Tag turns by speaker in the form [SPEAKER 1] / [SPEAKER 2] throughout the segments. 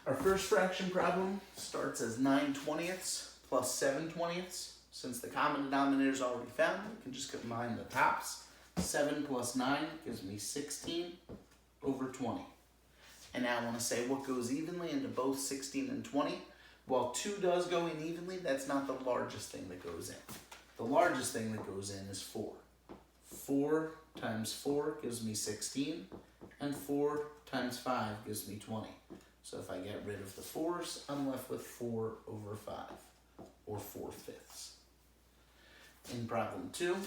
[SPEAKER 1] Our first fraction problem starts as 9/20 plus 7/20. Since the common denominator is already found, we can just combine the tops. 7 plus 9 gives me 16 over 20. And now I want to say what goes evenly into both 16 and 20. While 2 does go in evenly, that's not the largest thing that goes in. The largest thing that goes in is 4. 4 times 4 gives me 16, and 4 times 5 gives me 20. So if I get rid of the 4's, I'm left with 4 over 5, or 4/5. In problem 2,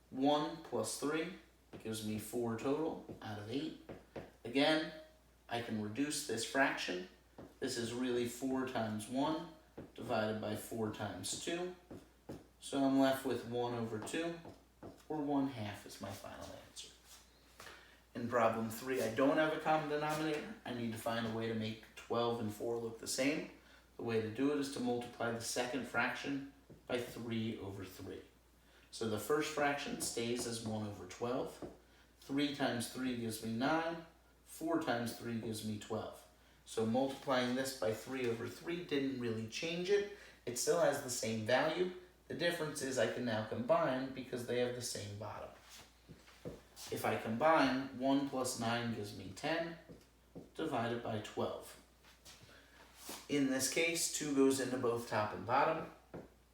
[SPEAKER 1] 1 plus 3 gives me 4 total out of 8. Again, I can reduce this fraction. This is really 4 times 1 divided by 4 times 2. So I'm left with 1 over 2, or 1/2 is my final answer. In problem 3, I don't have a common denominator. I need to find a way to make 12 and 4 look the same. The way to do it is to multiply the second fraction by 3 over 3. So the first fraction stays as 1 over 12. 3 times 3 gives me 9. 4 times 3 gives me 12. So multiplying this by 3 over 3 didn't really change it. It still has the same value. The difference is I can now combine because they have the same bottom. If I combine, 1 plus 9 gives me 10 divided by 12. In this case, 2 goes into both top and bottom.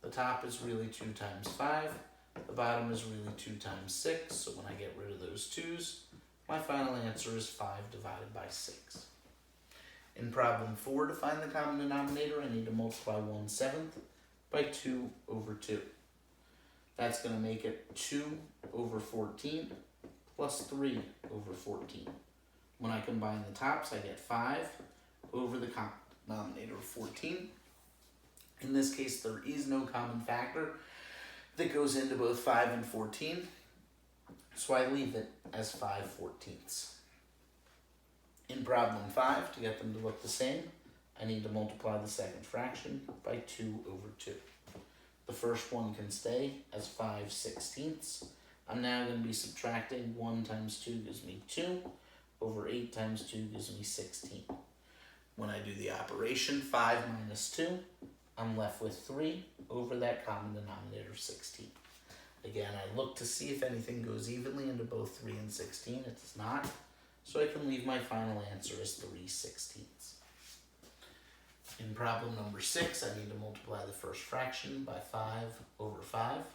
[SPEAKER 1] The top is really 2 times 5. The bottom is really 2 times 6. So when I get rid of those 2's, my final answer is 5 divided by 6. In problem 4, to find the common denominator, I need to multiply 1/7 by 2 over 2. That's going to make it 2 over 14 plus 3 over 14. When I combine the tops, I get 5 over the common denominator of 14. In this case, there is no common factor that goes into both 5 and 14, so I leave it as 5/14. In problem 5, to get them to look the same, I need to multiply the second fraction by 2 over 2. The first one can stay as 5/16. I'm now going to be subtracting 1 times 2 gives me 2, over 8 times 2 gives me 16. When I do the operation, 5 minus 2, I'm left with 3 over that common denominator of 16. Again, I look to see if anything goes evenly into both 3 and 16. It does not. So I can leave my final answer as 3/16. In problem number 6, I need to multiply the first fraction by 5 over 5.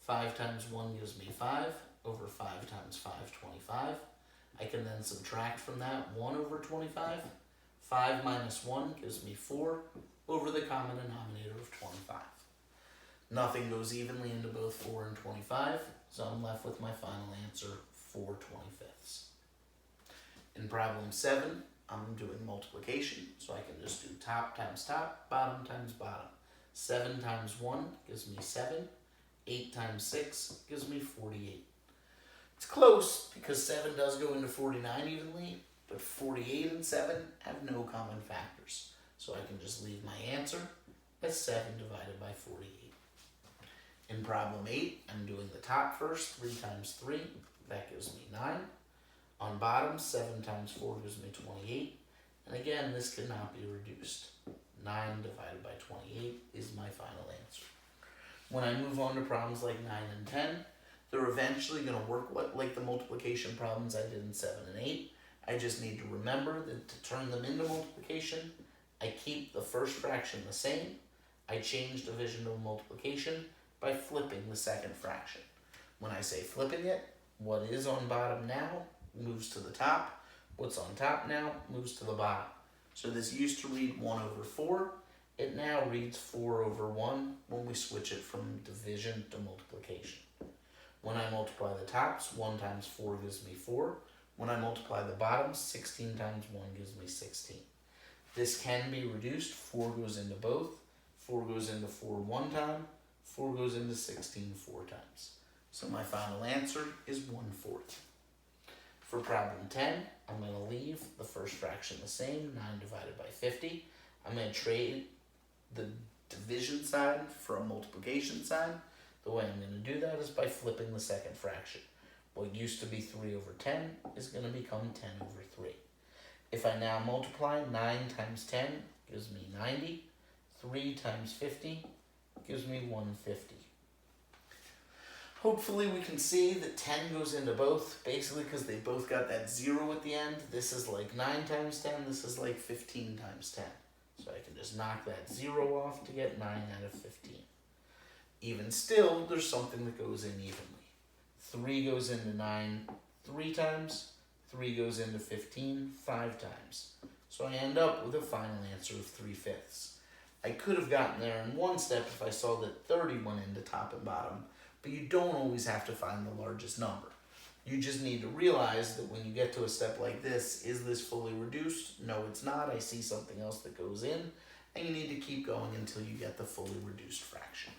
[SPEAKER 1] 5 times 1 gives me 5, over 5 times 5, 25. I can then subtract from that 1 over 25. 5 minus 1 gives me 4 over the common denominator of 25. Nothing goes evenly into both 4 and 25, so I'm left with my final answer, 4/25. In problem 7, I'm doing multiplication, so I can just do top times top, bottom times bottom. 7 times 1 gives me 7. 8 times 6 gives me 48. It's close because 7 does go into 49 evenly, but 48 and 7 have no common factors. So I can just leave my answer as 7 divided by 48. In problem 8, I'm doing the top first, 3 times 3, that gives me 9. On bottom, 7 times 4 gives me 28. And again, this cannot be reduced. 9 divided by 28 is my final answer. When I move on to problems like 9 and 10, they're eventually going to work like the multiplication problems I did in 7 and 8. I just need to remember that to turn them into multiplication, I keep the first fraction the same. I change division to multiplication by flipping the second fraction. When I say flipping it, what is on bottom now moves to the top. What's on top now moves to the bottom. So this used to read 1 over 4. It now reads 4 over 1 when we switch it from division to multiplication. When I multiply the tops, 1 times 4 gives me 4. When I multiply the bottoms, 16 times 1 gives me 16. This can be reduced. 4 goes into both. 4 goes into 4 one time. 4 goes into 16 4 times. So my final answer is 1/4. For problem 10, I'm going to leave the first fraction the same, 9 divided by 50. I'm going to trade the division sign for a multiplication sign. The way I'm going to do that is by flipping the second fraction. What used to be 3 over 10 is going to become 10 over 3. If I now multiply, 9 times 10 gives me 90. 3 times 50 gives me 150. Hopefully we can see that 10 goes into both, basically because they both got that 0 at the end. This is like 9 times 10, this is like 15 times 10. So I can just knock that 0 off to get 9 out of 15. Even still, there's something that goes in evenly. 3 goes into 9 3 times, 3 goes into 15 5 times. So I end up with a final answer of 3/5. I could have gotten there in one step if I saw that 30 went into top and bottom, but you don't always have to find the largest number. You just need to realize that when you get to a step like this, is this fully reduced? No, it's not. I see something else that goes in, and you need to keep going until you get the fully reduced fraction.